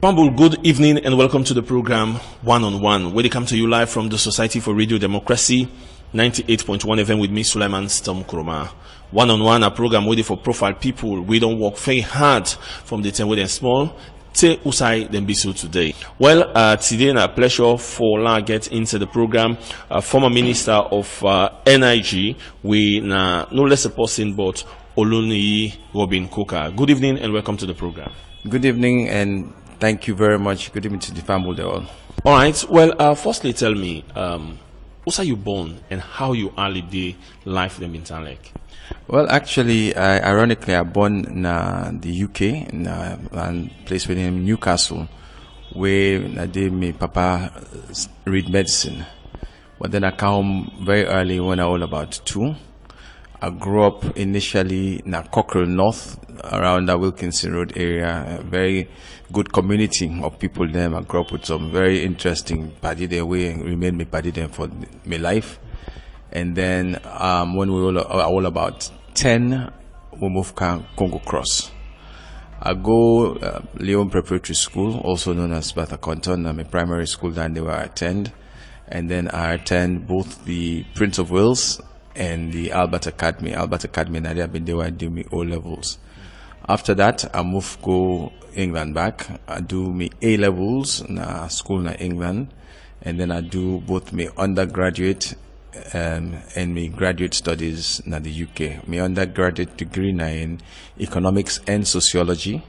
Pamble, good evening and welcome to the program One on One, where they come to you live from the Society for Radio Democracy, 98.1 FM with me, Suliaman Storm Koroma. One on One, a program waiting for profile people. We don't work very hard from the time when they're small. Te usai them be so today. Well, today a pleasure for La get into the program. Former Minister of NIG, we no less a person but Oluniyi Robbin-Coker. Good evening and welcome to the program. Good evening and thank you very much. Good evening to the family all. All right. Well, firstly, tell me, where are you born and how you early day life them in town like? Well, actually, ironically, I born in the UK in a place within Newcastle, where I did my papa read medicine. But then I came home very early when I was about 2. I grew up initially in Cockrell North, around the Wilkinson Road area, a very good community of people there. I grew up with some very interesting party there, we remained me party there for my life. And then when we were all about 10, we moved to Congo Cross. I go Leon Preparatory School, also known as Bata Canton, my primary school down there where I attend. And then I attend both the Prince of Wales and the Albert Academy. Albert Academy, and I've been there where I do my O levels. After that, I move go England back. I do my A levels in a school in England, and then I do both my undergraduate and my graduate studies in the UK. My undergraduate degree now in economics and sociology,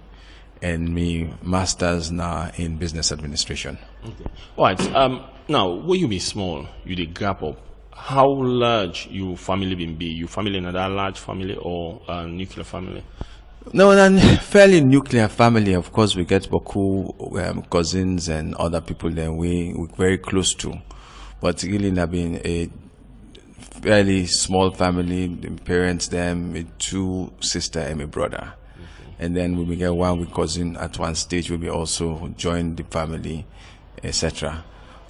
and my master's now in business administration. Okay. All right. Now, when you be small, you did gap up. How large your family been be? Your family another large family or a nuclear family? No, a fairly nuclear family. Of course, we get Boku cousins and other people that we're very close to. But really, I've been a fairly small family. The parents, them, with 2 sisters and my brother. And then when we get one cousin at one stage, we also join the family, etc.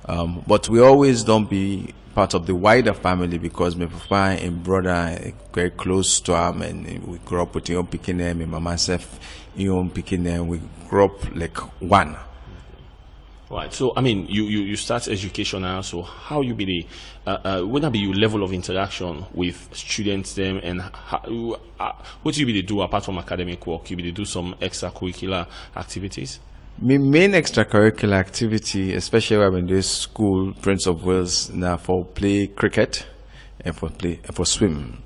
But we always don't be part of the wider family because my papa and brother are very close to him, and we grew up with him picking them, and my myself, him picking them. We grew up like one. Right. So I mean, you start education now. So how you be the would that be your level of interaction with students them, and what do you be do apart from academic work? You be do some extracurricular activities? My main extracurricular activity, especially when I'm in this school, Prince of Wales, now for play cricket and for swim.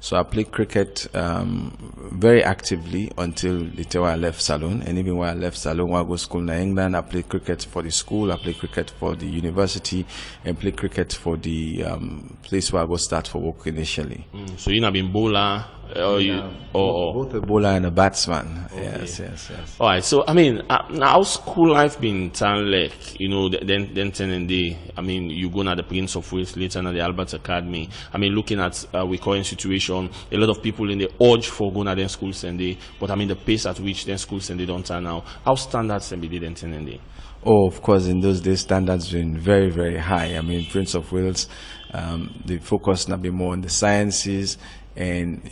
So I play cricket very actively until the time I left Salon. And even when I left Salon, when I go to school in England, I play cricket for the school, I play cricket for the university, and play cricket for the place where I go start for work initially. So you not been bowler? Both a bowler and a batsman. Okay. Yes. All right. So I mean, now school life been town like then 10 and day. I mean, you go na the Prince of Wales, later na the Albert Academy. I mean, looking at we current situation, a lot of people in the urge for going to them schools and day. But I mean, the pace at which them schools and they don't turn now. How standards can be did in 10 and day? Oh, of course, in those days, standards been very, very high. I mean, Prince of Wales, the focus now be more on the sciences, and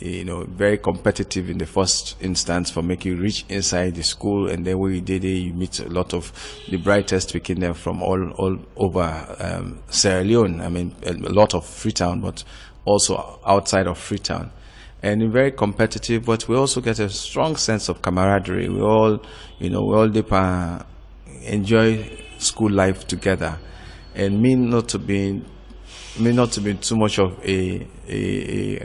very competitive in the first instance for making you reach inside the school. And then when you did it, you meet a lot of the brightest picking them from all over Sierra Leone. I mean, a lot of Freetown, but also outside of Freetown. And very competitive, but we also get a strong sense of camaraderie. We all enjoy school life together, and me not to be too much of a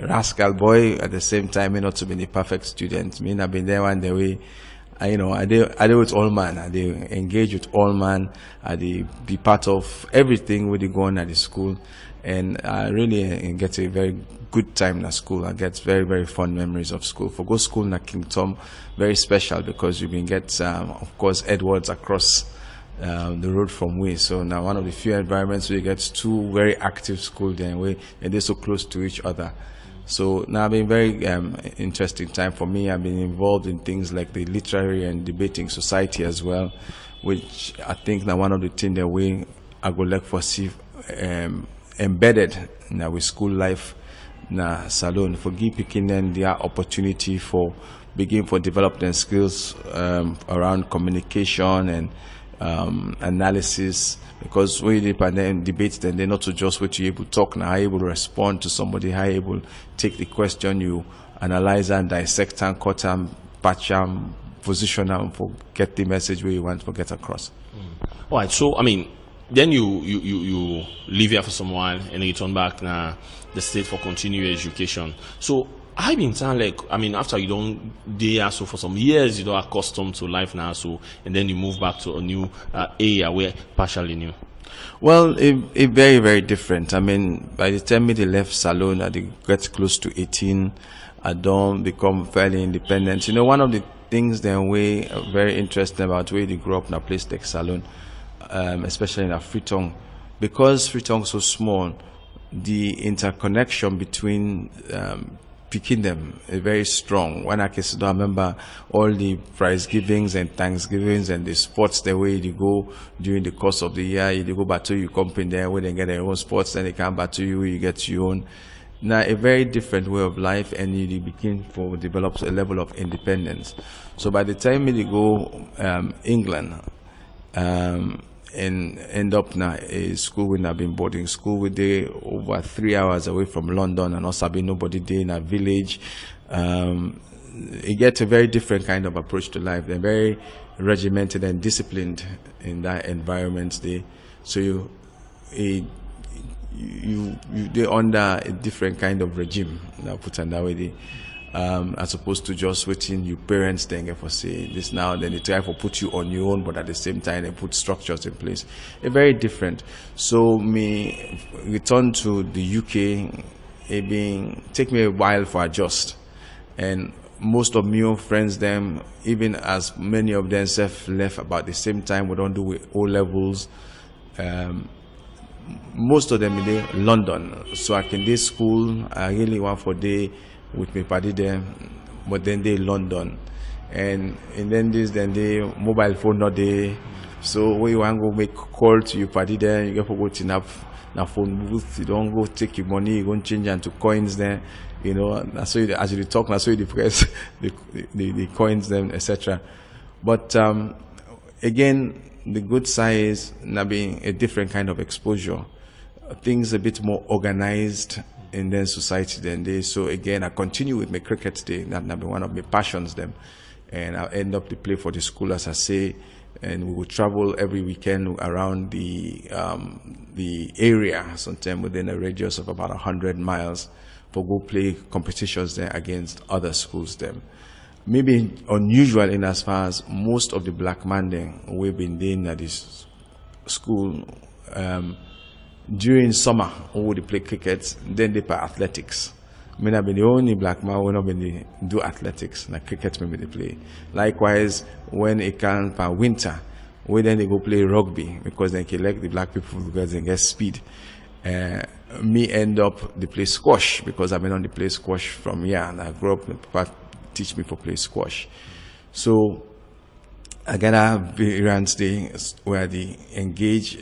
rascal boy at the same time, me not to be the perfect student. Me I've been there one day way. I deal with all man. I deal engage with all man. I be part of everything we go on at the school, and I really get a very good time at school. I get very, very fond memories of school. For go school in King Tom, very special because you can get of course Edwards across the road from we. So now one of the few environments where you get 2 very active schools there, and they're so close to each other. So now it's been very interesting time for me. I've been involved in things like the literary and debating society as well, which I think now one of the things that I go like for see embedded now with school life na Salon for give picking them their opportunity for begin for developing skills around communication and analysis, because when you debate, then they're not to just what you're able to talk now, how you able to respond to somebody, how you able to take the question, you analyze and dissect and cut and patch and position and for get the message where you want to get across. All right, so I mean, then you live here for some while and then you turn back now the state for continuing education. So I been sound like, I mean, after you don't there so for some years you don't accustomed to life now, so and then you move back to a new area where partially new. Well, it very, very different. I mean, by the time they left Salone, I get close to 18, I don't become fairly independent. You know, one of the things that way very interesting about where they grew up in a place like Salone, especially in a Freetown, because Freetown is so small, the interconnection between picking them is very strong. When I remember all the prize givings and thanksgivings and the sports the way you go during the course of the year, you go back to you company there where they get their own sports, then they come back to you, you get your own. Now a very different way of life, and you begin to develop a level of independence. So by the time you go England and end up now a school when I've been boarding school with they over 3 hours away from London, and also be nobody there in a village. It gets a very different kind of approach to life. They're very regimented and disciplined in that environment there. So they're under a different kind of regime, now put it that way, as opposed to just waiting your parents then get for say this now, then they try to put you on your own, but at the same time they put structures in place. It's very different. So me return to the UK, take me a while for adjust, and most of my friends them, even as many of them left about the same time, we don't do with O levels. Most of them in London, so I can do school. I really want for day with me party there, but then they London, and then they mobile phone not there. So when you want to go make call to your party there, you get to go to na phone booth. You don't go take your money, you go and change into coins there. You know, so as you talk, so you press the coins them, etc. But again, the good side is now being a different kind of exposure. Things a bit more organized in their society than they. So again, I continue with my cricket day. That be one of my passions them, and I end up to play for the school as I say. And we will travel every weekend around the area, sometimes within a radius of about 100 miles, for go play competitions there against other schools them. Maybe unusual in as far as most of the black man then we've been doing at this school during summer when they play cricket, then they play athletics. I mean, I've been the only black man when I've been do athletics, like cricket maybe they play. Likewise, when it can for winter, when then they go play rugby because they can elect the black people because they get speed. Me end up they play squash because I've been on the play squash from and I grew up and Papa teach me for play squash. So I gotta be around where they engage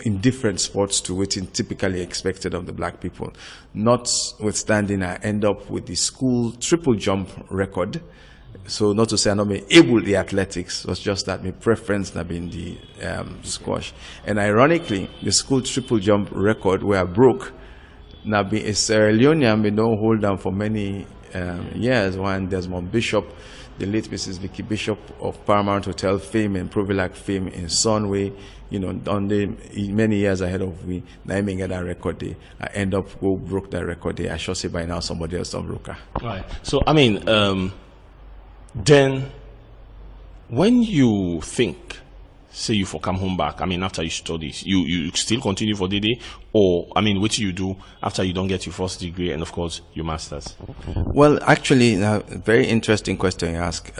in different sports to what is typically expected of the black people. Notwithstanding, I end up with the school triple jump record. So not to say I'm not able the athletics, it was just that my preference have been the squash. And ironically, the school triple jump record where I broke, now being a Sierra Leonean, we don't hold down for many years. One Desmond Bishop, the late Mrs. Vicky Bishop of Paramount Hotel fame and Provilac fame in Sunway, you know, on the many years ahead of me, now I may get that record day. I end up broke that record day. I should say by now somebody else done broke. Right. So I mean, then when you think, say you for come home back, I mean after you studies, you still continue for the day, or I mean what do you do after you don't get your first degree and of course your master's? Well, actually, very interesting question you ask.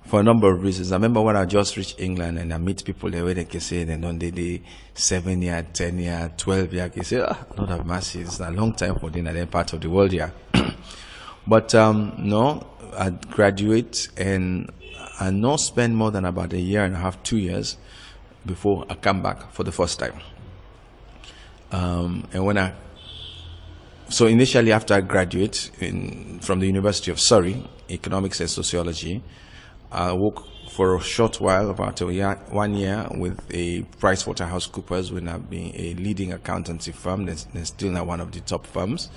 For a number of reasons. I remember when I just reached England and I meet people there where they can say they don't do 7 year, 10 year, 12 year. I can say, Lord have mercy, it's a long time for them in that part of the world, yeah. But no, I graduate and I not spend more than about 1.5 years, 2 years before I come back for the first time. And when I So initially, after I graduate from the University of Surrey, economics and sociology, I worked for a short while, about 1 year, with a PricewaterhouseCoopers, when I've been a leading accountancy firm. They're still not one of the top firms.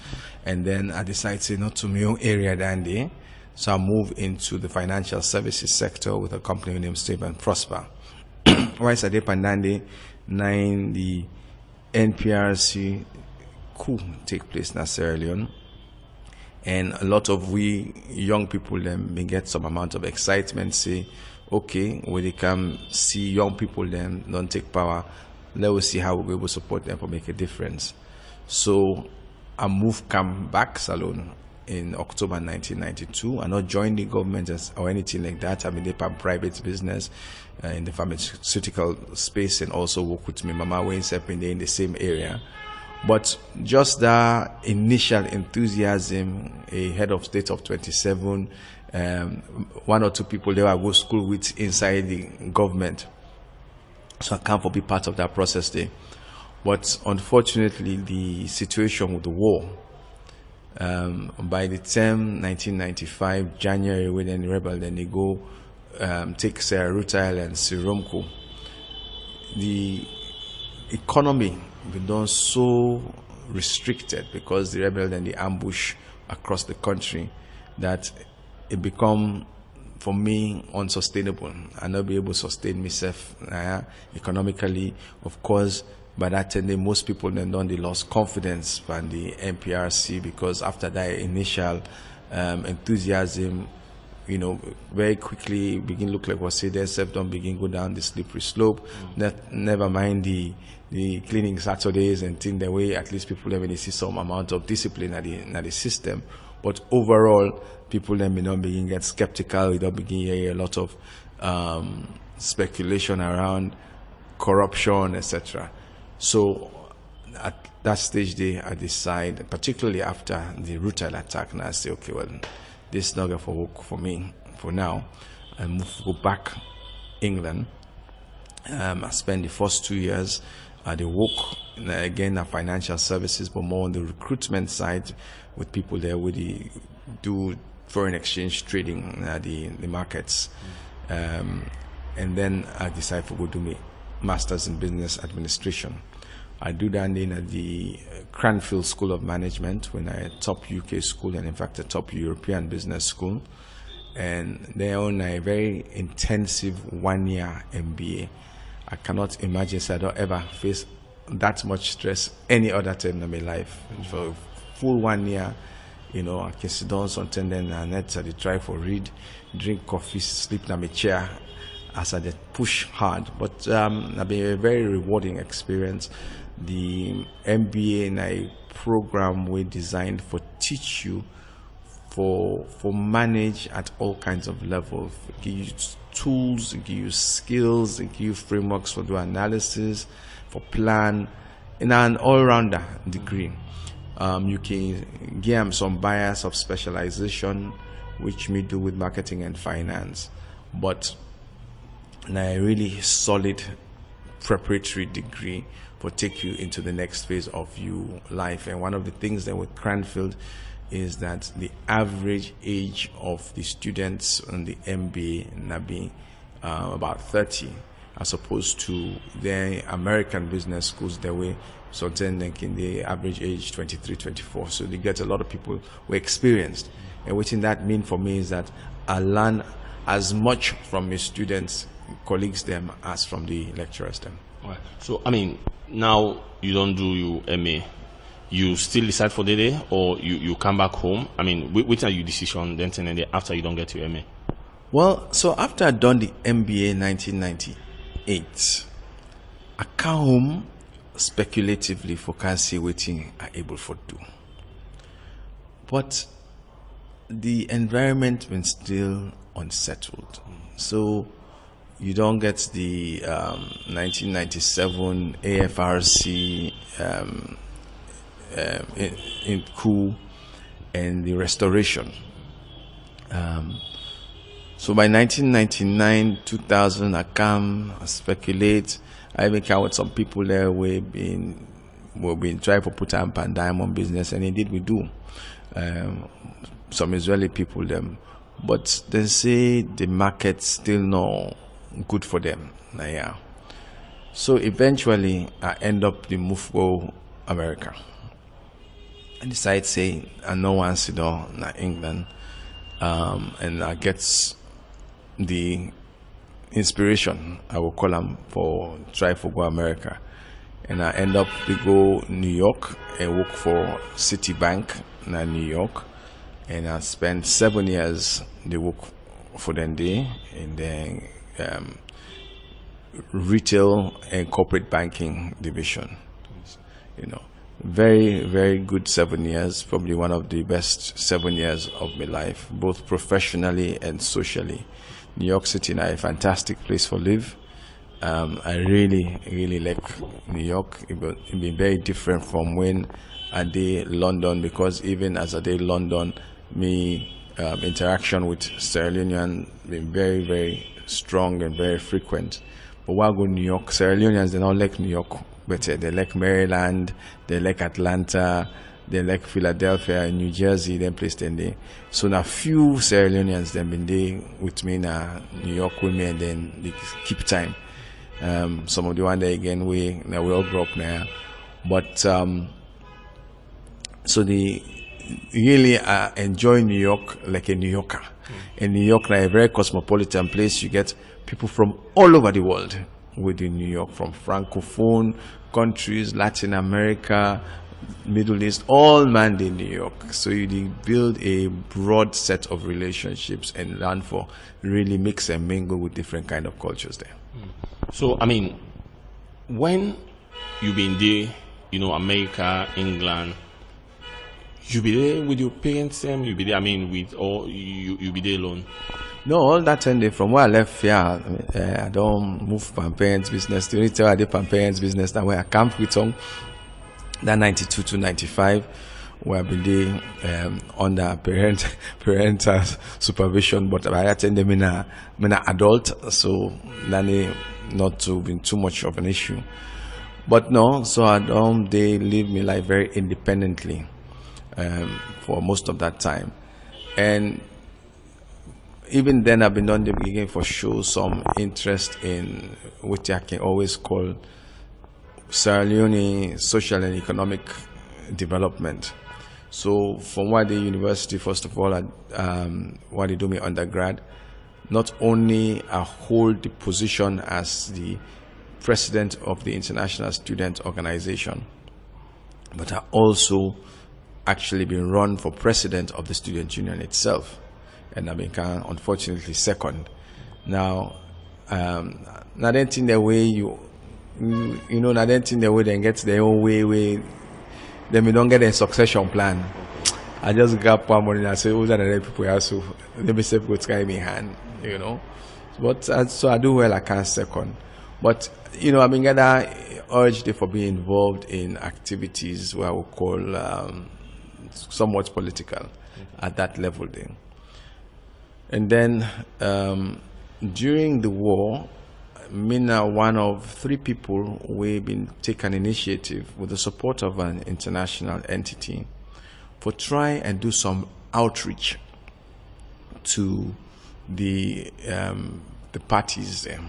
And then I decided to not to my own area down there. So I moved into the financial services sector with a company named Save and Prosper. Once I did Pandande, the NPRC coup take place in Sierra Leone. And a lot of we young people then may get some amount of excitement, say, okay, when they come see young people then don't take power, let us see how we'll be able to support them to make a difference. So I moved back Salone in October 1992. I not joined the government or anything like that. I'm in the private business in the pharmaceutical space, and also work with my mama when in the same area. But just that initial enthusiasm, a head of state of 27, one or two people there I go to school with inside the government. So I can't be part of that process there. But unfortunately, the situation with the war, by the term 1995, January, when the rebel, then they go take Sierra Rutile and Siromco. The economy been done so restricted because the rebel and the ambush across the country that it become, for me, unsustainable. I not be able to sustain myself economically. Of course, by that time, most people then they lost confidence from the NPRC, because after that initial enthusiasm, you know, very quickly begin look like what say themselves, don't begin go down the slippery slope. Never mind the cleaning Saturdays and things, the way at least people then see some amount of discipline at the system. But overall, people then may not begin get skeptical. We don't begin hear a lot of speculation around corruption, etc. So at that stage, I decide, particularly after the Rutile attack, and I say, okay, well, this is not going to work for me for now. I go back England. I spent the first 2 years at the work, again, at financial services, but more on the recruitment side with people there where they do foreign exchange trading at the markets. And then I decided to go do my master's in business administration. I do that then at the Cranfield School of Management, when I had top UK school, and in fact a top European business school. And they own a very intensive 1-year MBA. I cannot imagine, so I don't ever face that much stress any other time in my life. For a full 1 year, you know, I can sit down something, then I need to try for read, drink coffee, sleep in my chair as I did push hard. But it's been a very rewarding experience. The MBA in a program we designed for teach you for manage at all kinds of levels. Give you tools, give you skills, give you frameworks for do analysis, for plan, in an all-rounder degree. You can give them some bias of specialization, which we do with marketing and finance, but a really solid preparatory degree for take you into the next phase of your life. And one of the things that with Cranfield is that the average age of the students on the MBA Nabi about 30, as opposed to the American business schools that way, so then like in the average age 23, 24. So they get a lot of people who are experienced. And what that mean for me is that I learn as much from my students, colleagues them, as from the lecturers them. Right. So, I mean, now you don't do your MA. You still decide for the day, or you come back home? I mean, which are your decision then and then after you don't get your MA? Well, so after I done the MBA in 1998, I come home speculatively for can see what I able for do. But the environment was still unsettled. So you don't get the 1997 AFRC in coup and the restoration. So by 1999, 2000, I come, I speculate. I even count with some people there who have been we've been trying to put up and diamond business, and indeed we do. Some Israeli people them, but they say the market still not good for them. Yeah. So eventually I end up the move go America. I decide say I no one sit down in England, and I get the inspiration, I will call them, for try for go America. And I end up to go New York and work for Citibank in New York, and I spent 7 years they work for them there, and then retail and corporate banking division. You know, very, very good 7 years, probably one of the best 7 years of my life, both professionally and socially. New York City is a fantastic place for live. I really, really like New York. It been very different from when I did London, because even as I did London, me interaction with Sierra Leonean been very, very strong and very frequent. But while I go to New York, Sierra Leoneans, they don't like New York better. They like Maryland, they like Atlanta, they like Philadelphia and New Jersey, them place them there. So now few Sierra Leoneans them been there with me in New York with me, and then they keep time. Some of the one there again we all grew up now. But so they really enjoy New York like a New Yorker. And New York is a very cosmopolitan place. You get people from all over the world within New York, from Francophone countries, Latin America, Middle East, all man in New York. So you build a broad set of relationships and learn for really mix and mingle with different kind of cultures there. So I mean, when you been there, you know, America, England, you be there with your parents, you be there, I mean, with, or you be there alone? No, all that time from where I left here, I don't move from parents' business. The only time I did from parents' business that when I camped with them, that 92 to 95, where I've been there under parental supervision, but I attend them in a adult, so that not to be too much of an issue. But no, so they live my life very independently for most of that time. And even then, I've been on the beginning for show some interest in what I can always call Sierra Leone social and economic development. So from Wadi University, first of all, what they do me undergrad, not only I hold the position as the president of the International Student Organization, but I also actually been run for president of the student union itself. And I became, unfortunately, second. Now, not anything the way you know, not anything the way they get their own way, then we don't get a succession plan. I just grab one money and I say, who's that other people here? So let me say, what's going in hand, you know. But so I do well, I can second. But, you know, I mean, I urged for being involved in activities where I would call somewhat political at that level then. And then during the war, Mina, one of 3 people, we've been taking an initiative with the support of an international entity for try and do some outreach to the parties there.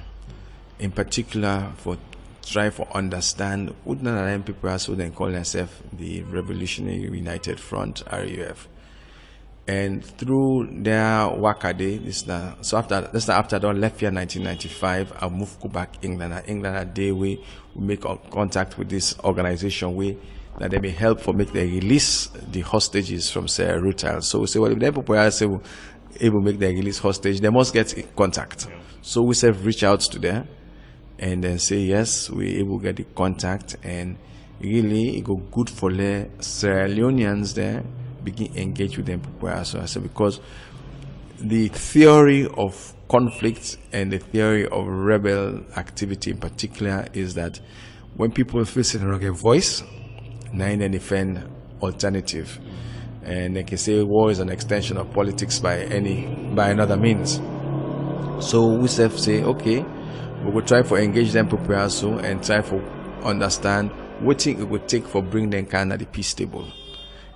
In particular, for try for understand what people are, so they call themselves the Revolutionary United Front, RUF. And through their work a day, so after I left here in 1995, I moved to back England. England a day we make contact with this organization that they may help for make they release the hostages from Sarah Rutal. So we say, well, if the people are able to make the release hostage, they must get in contact. Yeah. So we say reach out to them and then say yes, we able to get the contact, and really it go good for the Sierra Leoneans there. Begin engage with them because the theory of conflict and the theory of rebel activity in particular is that when people feel they don't get a voice, now they defend alternative, and they can say war is an extension of politics by another means. So we say okay, we will try to engage them and try to understand what it would take for bring them kind of the peace table.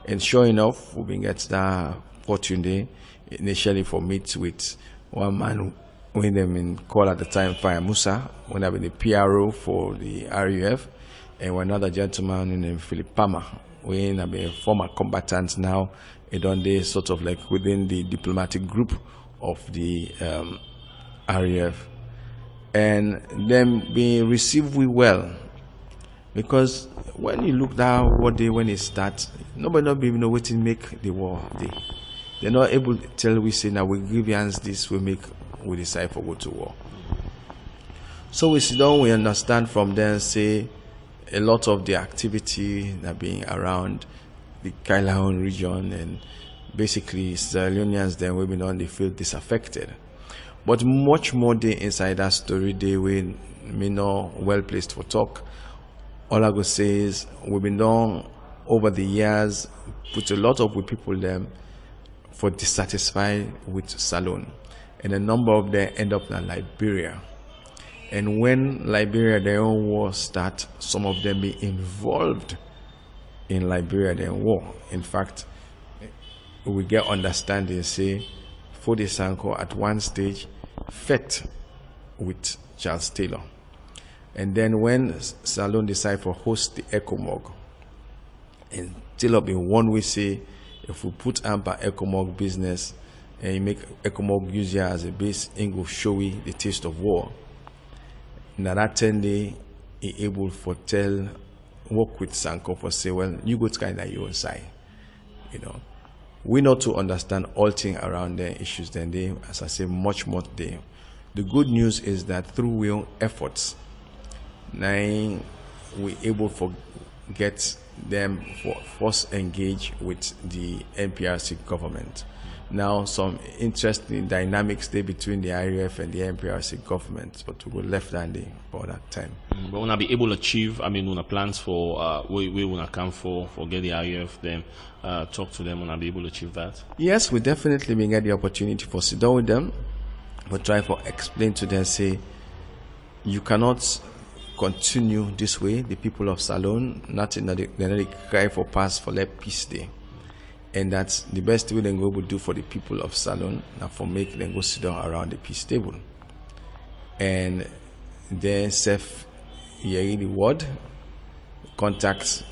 And sure enough, we been get that opportunity initially for meet with one man when them in call at the time Fire Musa, when I been the PRO for the RUF, and another gentleman named Philip Palmer, when I been a former combatant now, and on they sort of like within the diplomatic group of the RUF, and them being received well. Because when you look down what day when it starts, nobody not be know what to make the war day. They're not able to tell we say now we grievance this we decide for go to war. So we sit down, we understand from them say a lot of the activity that being around the Kailahun region and basically Sierra Leoneans then we've been on they feel disaffected. But much more day inside that story they will me not well placed for talk. All I go say is we've been done over the years, put a lot of people them for dissatisfied with Salone. And a number of them end up in Liberia. And when Liberia, their own war start, some of them be involved in Liberia, their war. In fact, we get understanding, say, Fode Sanko at one stage fought with Charles Taylor. And then when Salone decided to host the ECOMOG, and Taylor in one way say, if we put Ampa ECOMOG business and you make ECOMOG use here as a base, it will show you the taste of war. Now that 10 day, he able for tell, work with Sanko for say, well, you go to kind of your own side. You know, we know to understand all things around the issues. Then they, as I say, much more there. The good news is that through our own efforts, now we able to get them for first engage with the NPRC government. Now some interesting dynamics there between the IRF and the NPRC government, but we go left handed for that time. But when I be able to achieve, I mean, when I plans for we when I come for get the IRF, then talk to them when I be able to achieve that. Yes, we definitely will get the opportunity for sit down with them, but try for explain to them, say you cannot continue this way. The people of Salone, nothing that they cry for pass for let peace day. And that's the best way they go to do for the people of Salone, now for make them go sit down around the peace table. And then self hearing the word, contacts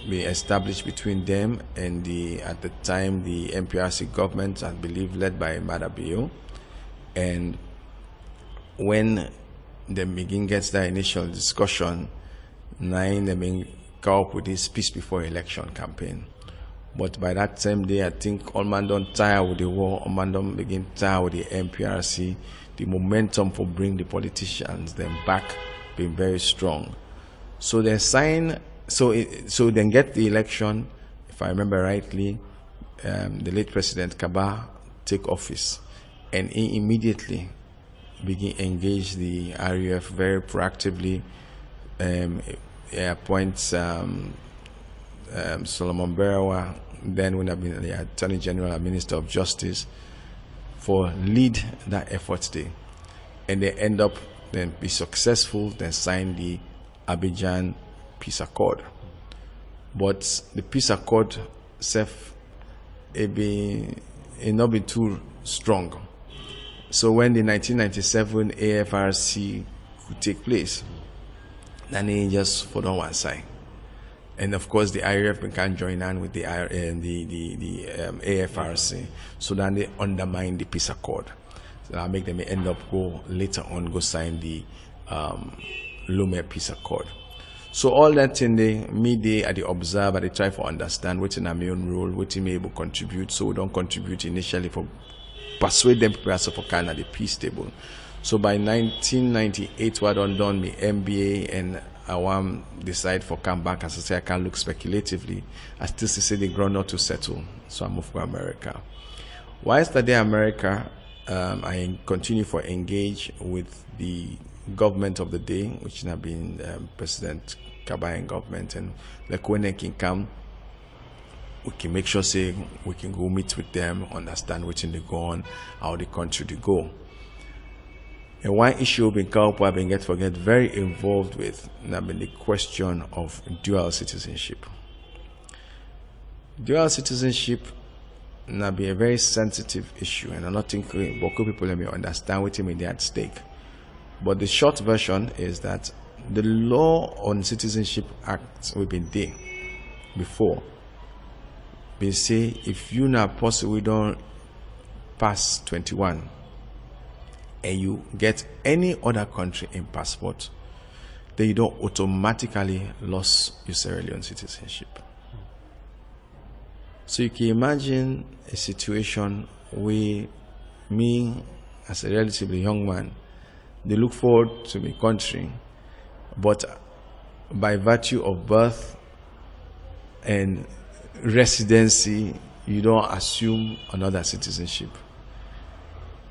be established between them and the at the time the MPRC government, I believe led by Madabio. And when they begin gets that initial discussion, they may come up with this peace before election campaign. But by that same day, I think all man don't tire with the war, all man don't begin tire with the MPRC. The momentum for bring the politicians them back being very strong. So they sign, so then get the election, if I remember rightly, the late President Kaba take office, and he immediately begin engage the RUF very proactively, appoints Solomon Berawa, then when I've been the Attorney General and Minister of Justice, for lead that effort there. And they end up then be successful, then sign the Abidjan Peace Accord. But the Peace Accord self it not be too strong. So when the 1997 AFRC could take place, then they just put on one side. And of course, the IRF can join on with the AFRC, so then they undermine the peace accord. So that make them end up go later on go sign the Lome Peace Accord. So all that in the media, at the observer, they try to understand what's in our own role, what we may able contribute. So we don't contribute initially for persuade them to for kind of the peace table. So by 1998, what done the MBA and I want decide for come back. As I say, I can't look speculatively. I still say the ground not to settle, so I move to America. Whilst that day America, I continue for engage with the government of the day, which have been President Kabayan government, and like when they can come, we can make sure say we can go meet with them, understand what's in the go on, how the country to go. And one issue been called been get very involved with now been the question of dual citizenship. Dual citizenship now be a very sensitive issue, and I'm not thinking Boko people let me understand what may be at stake. But the short version is that the law on Citizenship Act we've been there before. They say if you now possibly don't pass 21 and you get any other country in passport, then you don't automatically lose your Sierra Leone citizenship. So you can imagine a situation where me, as a relatively young man, they look forward to my country, but by virtue of birth and residency, you don't assume another citizenship.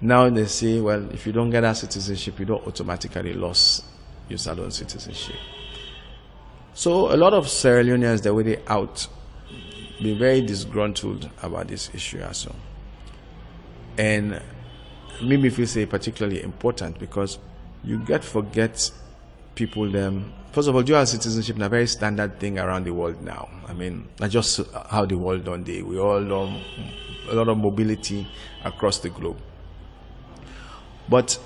Now they say, well, if you don't get that citizenship, you don't automatically lose your Sierra Leone citizenship. So a lot of Sierra Leoneans, the way they out, be very disgruntled about this issue as well. And maybe if you say particularly important because you forget people them. First of all, dual citizenship is a very standard thing around the world now. I mean, not just how the world done day. We all know a lot of mobility across the globe. But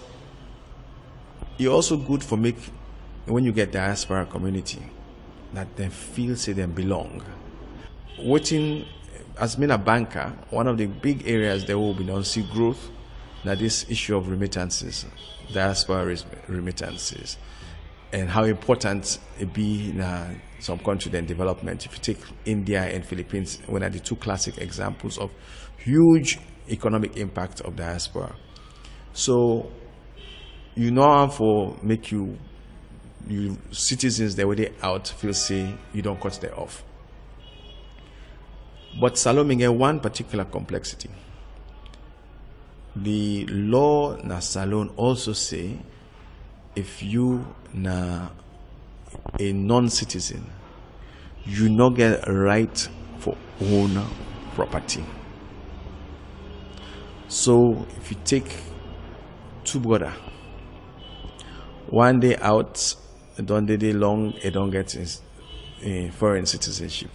you're also good for when you get diaspora community that they feel say they belong. Waiting as being a banker, one of the big areas there will be don't see growth. That this issue of remittances, diaspora remittances, and how important it be in some country then development. If you take India and Philippines, one are the two classic examples of huge economic impact of diaspora. So you know how for make you citizens that way they out feel say you don't cut them off. But Salome get one particular complexity. The law na Salon also say if you na a non-citizen, you not get a right for own property. So if you take two brother, one day out, don't day long, they don't get his foreign citizenship.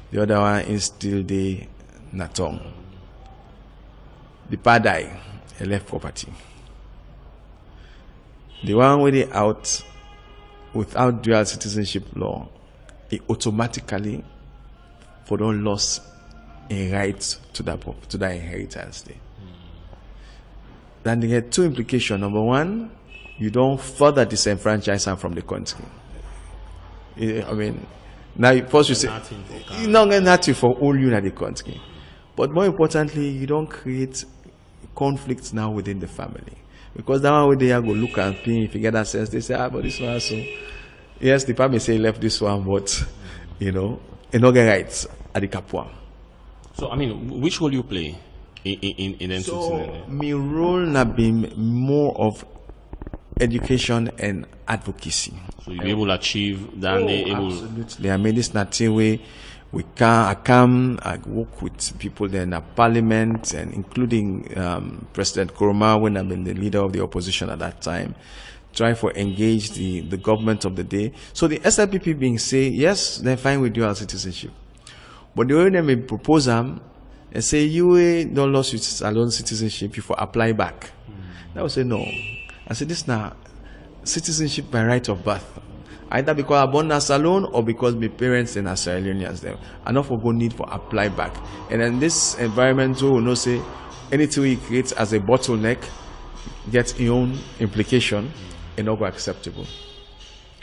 The other one is still the Natong. The pa die, he left property. The one where they out without dual citizenship law, it automatically for don't lose a right to that inheritance there. Then they get two implications. Number one, you don't further disenfranchise them from the country. I mean, now first you say you don't get nothing for all you in the country. But more importantly, you don't create conflicts now within the family. Because that one where they go look and think, if you get that sense, they say, but this one so yes, the family say left this one, but you know, not get rights at the Kapwa. So I mean, which role you play in so my role na been more of education and advocacy. So you'll be able to achieve that. Absolutely. I mean, this nothing way I work with people there in the parliament, and including President Koroma, when I've been the leader of the opposition at that time, try for engage the government of the day. So the SLPP being say, yes, they're fine with dual citizenship. But the way they may propose them, and say, you don't lose your alone citizenship, you for apply back. I would say, no. I said, this now citizenship by right of birth. Either because I'm born as alone or because my parents and as Sierra Leoneans them. And not for go need for apply back. And in this environment, we will not say anything we create as a bottleneck gets its own implication and not go acceptable.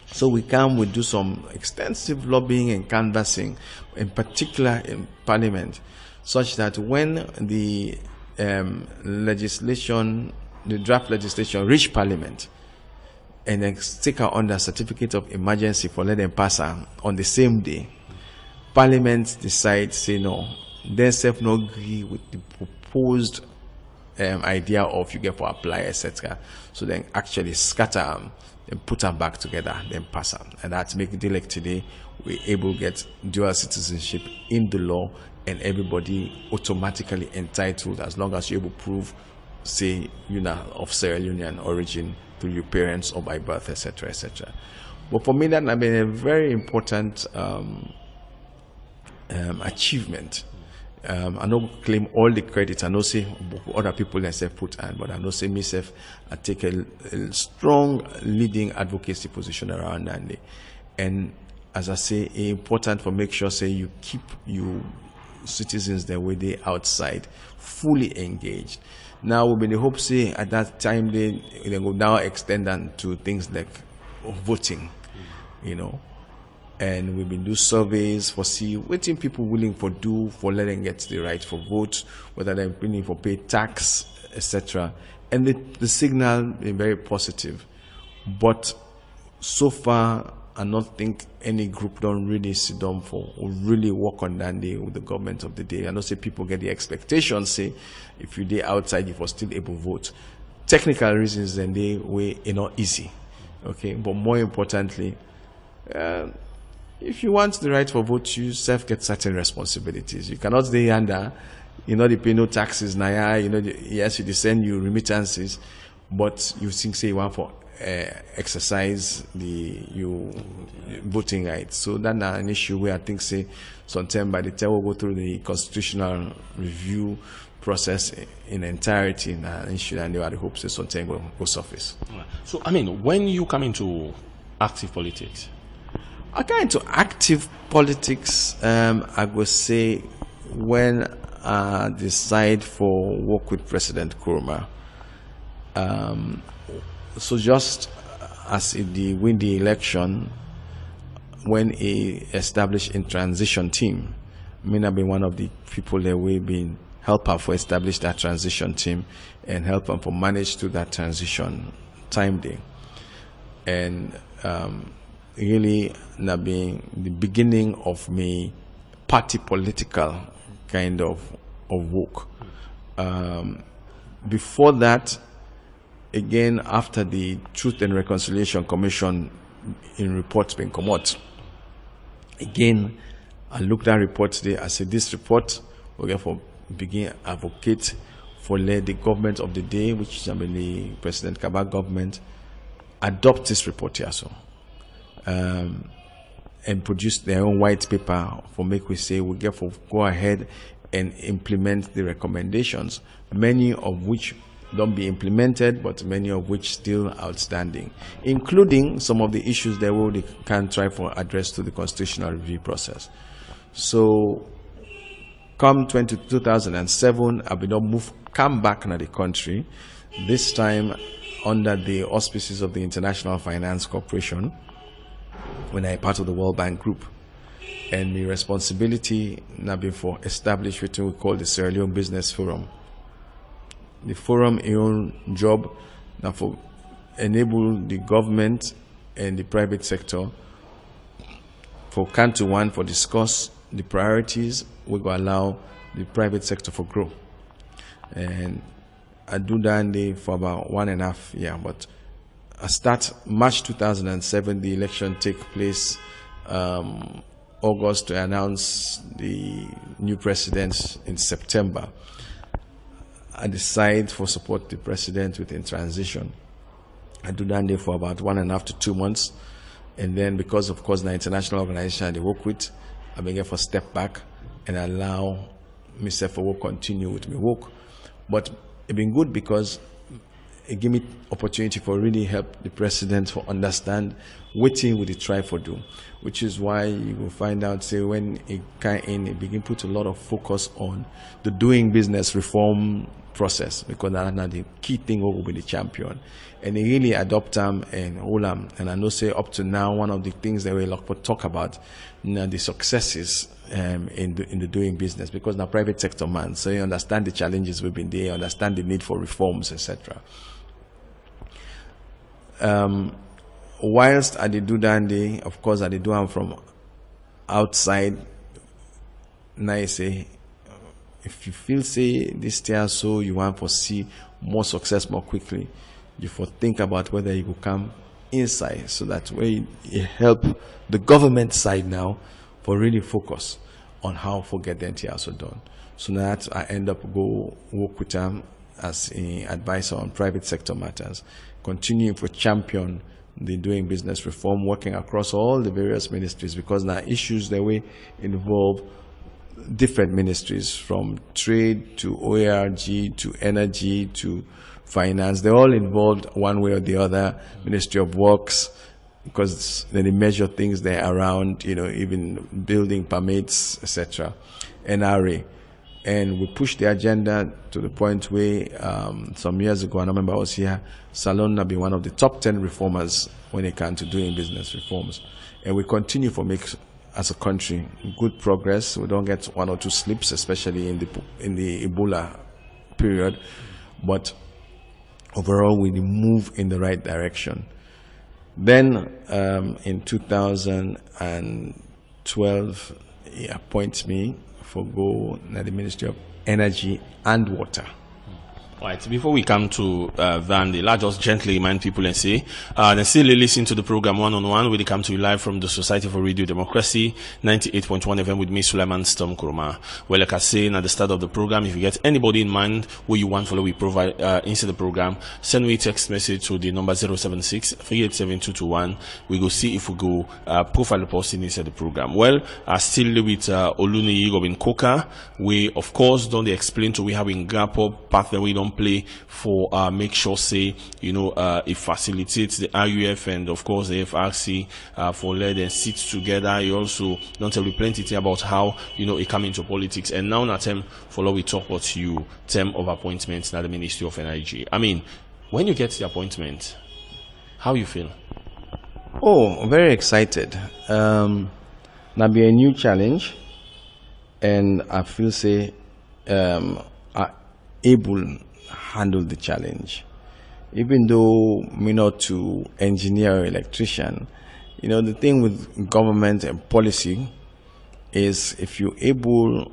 So we do some extensive lobbying and canvassing, in particular in Parliament, such that when the draft legislation reach Parliament, and then stick out under certificate of emergency for let them pass on the same day, Parliament decides, say no, they self no agree with the proposed idea of you get for apply, etc. So then actually scatter them, then put them back together, then pass them. And that's make it like today, we're able to get dual citizenship in the law, and everybody automatically entitled as long as you're able to prove say you know of Sierra Leonean origin through your parents or by birth, etc., etc. But for me, that has been a very important achievement. I don't claim all the credit. I know say other people themselves put on, but I know say myself I take a strong leading advocacy position around that. And as I say, it's important for make sure say you keep your citizens the way they outside fully engaged. Now we've been hope say at that time they will now extend that to things like voting, you know. And we've been do surveys for see what people willing for do for letting get the right for vote, whether they're willing for pay tax, etc. And the signal is very positive. But so far, I don't think any group don't really sit down for or really work on that day with the government of the day. I know say people get the expectation, say if you day outside, you are still able to vote. Technical reasons then they way not easy. Okay, but more importantly, if you want the right for vote, you self get certain responsibilities. You cannot stay under, you know, they pay no taxes, you know, yes, you send you remittances, but you think say you want for exercise your voting rights. So that's an issue where I think say sometimes by the time we go through the constitutional review process in entirety, an issue, and they had hopes that sometimes will go surface. So I mean, when you come into active politics, I got into active politics, I would say, when I decide for work with President Koroma. So just as he win the election, when he established a transition team, I mean, I've been one of the people that we've been helping for establish that transition team and help them for manage to that transition time day. And really that being the beginning of me party political kind of work. Before that, again, after the Truth and Reconciliation Commission in reports being come out, again, I looked at reports there. I said, this report will therefore begin advocate for let the government of the day, which is the President Kabak government, adopt this report here. So. And produce their own white paper for make we say we get for go ahead and implement the recommendations, many of which don't be implemented, but many of which still outstanding, including some of the issues that we can try for address to the constitutional review process. So come 2007, I've been come back into the country, this time under the auspices of the International Finance Corporation, when I part of the World Bank Group. And the responsibility now before established what we call the Sierra Leone Business Forum. The forum own job now for enable the government and the private sector for come to one for discuss the priorities we go allow the private sector for grow. And I do that for about 1.5 years, but I start March 2007, the election take place August to announce the new president in September. I decide for support the president within transition. I do that there for about 1.5 to 2 months. And then because of course the international organization I work with, I began for step back and allow myself to work continue with my work. But it's been good because it gave me opportunity for really help the president for understand what thing would he try for do, which is why you will find out say when it came in, it begin put a lot of focus on the doing business reform process, because that's not the key thing will be the champion, and they really adopt them and hold them. And I know say up to now one of the things that we talk about, you know, the successes in the doing business, because now private sector man, so you understand the challenges we've been there, understand the need for reforms, etc. Whilst I did do that, of course I did do them from outside. Now I say, if you feel say this year so you want to see more success more quickly, you for think about whether you could come inside, so that way you help the government side now for really focus on how to get the NTR so done. So that I end up go work with them as an advisor on private sector matters, continuing to champion the doing business reform, working across all the various ministries, because now issues that we involve different ministries, from trade to OARG to energy to finance. They're all involved one way or the other. Ministry of Works, because they measure things there around, even building permits, etc. NRA. And we pushed the agenda to the point where some years ago, and I remember I was here, Salon have been one of the top 10 reformers when it comes to doing business reforms. And we continue to make, as a country, good progress. We don't get one or two slips, especially in the Ebola period. But overall, we move in the right direction. Then in 2012, he appoints me for go at the Ministry of Energy and Water. All right, before we come to Vandy, let's just gently remind people and say, they still listen to the program One on One, where they come to you live from the Society for Radio Democracy, 98.1 FM with me, Suliaman Storm Koroma. Well, like I say at the start of the program, if you get anybody in mind who you want follow, we provide inside the program, send me a text message to the number 076-387-221. We go see if we go profile the person inside the program. Well, still with Oluniyi Robbin-Coker, we, of course, don't explain to we have in gap up path that we don't play for make sure say it facilitates the RUF and of course the FRC for let them sit together. You also don't tell me plenty about how it come into politics, and now na term follow we talk about you term of appointments na the Ministry of Energy. I mean, when you get the appointment, how you feel? Oh, very excited. Now be a new challenge, and I feel say are able handle the challenge. Even though me not to engineer or electrician, the thing with government and policy is if you're able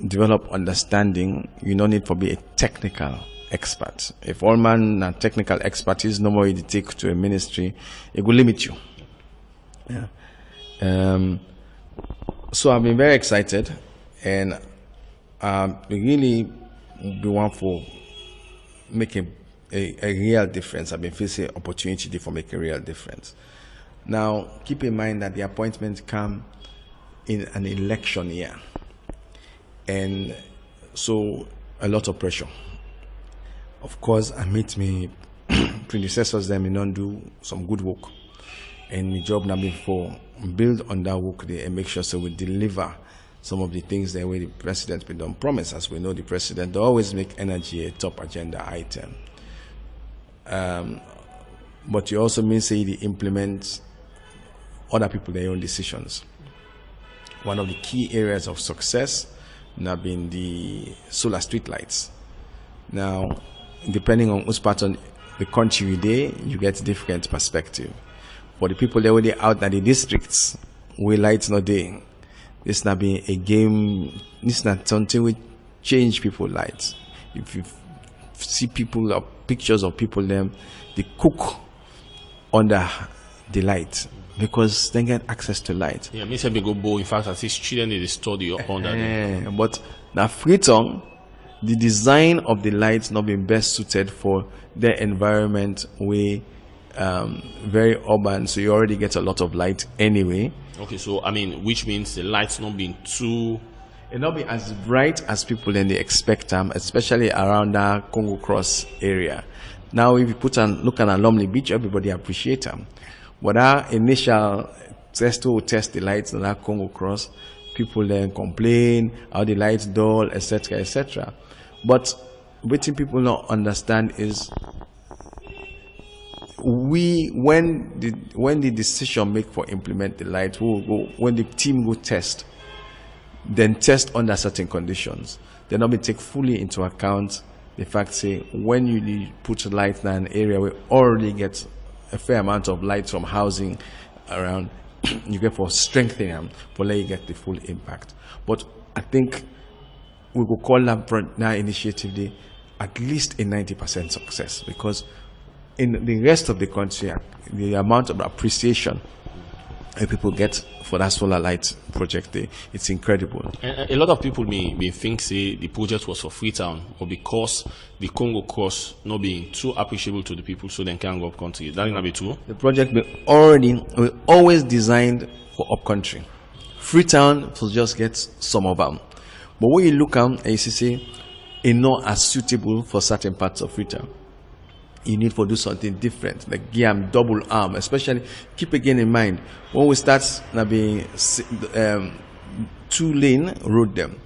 develop understanding, you don't need to be a technical expert. If all man and technical expertise no more you take to a ministry, it will limit you. Yeah. So I've been very excited, and really be one for making a real difference. I've been facing opportunity for making a real difference. Now, keep in mind that the appointments come in an election year, and so a lot of pressure. Of course, I meet my predecessors, them and don't do some good work, and the job now before build on that work there and make sure so we deliver some of the things that way the president been done promise. As we know, the president always make energy a top agenda item. But you also mean say they implement other people their own decisions. One of the key areas of success now been the solar street lights. Now, depending on which part of the country you're you get different perspective. For the people that were out at the districts where lights not there, this not be a game. This not something we change people's lives. If you see people or pictures of people, them they cook under the light because they get access to light. Yeah, me say we go bow. In fact, I see children in the study under them. But now Freetown, the design of the lights not being best suited for their environment, where very urban, so you already get a lot of light anyway. Okay, so I mean, which means the lights not being too, it not be as bright as people then they expect them, especially around that Congo Cross area. Now, if you look at Alumni Beach, everybody appreciate them. But our initial test the lights on that Congo Cross, people then complain how the lights dull, etc., etc. But what people not understand is when the decision make for implement the light, when the team go test, then test under certain conditions. They not be take fully into account the fact say when you put light in an area where already gets a fair amount of light from housing around, you get for strengthening them for let you get the full impact. But I think we will call that now initiative day at least a 90% success, because in the rest of the country, the amount of appreciation people get for that solar light project there. It's incredible. And a lot of people may think say the project was for Freetown, or because the Congo cost not being too appreciable to the people, so they can go up country. That not be true. The project we always designed for up country. Freetown to just get some of them. But when you look at and you see it's not as suitable for certain parts of Freetown, you need to do something different, like give them double arm. Especially keep again in mind when we start now being 2-lane road them,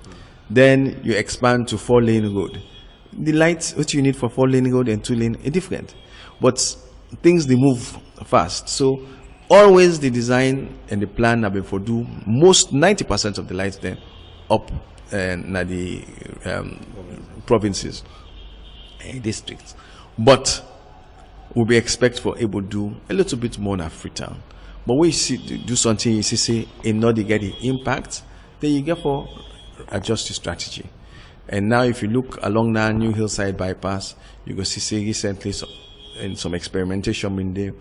then you expand to 4-lane road. The lights what you need for 4-lane road and 2-lane are different, but things they move fast. So always the design and the plan have been for do most 90% of the lights then up na the provinces and districts. But we expect for able to do a little bit more than Freetown. But when you see do something, you see say in order to get the impact, then you get for adjust your strategy. And now if you look along that new hillside bypass, you go see say recently some experimentation in there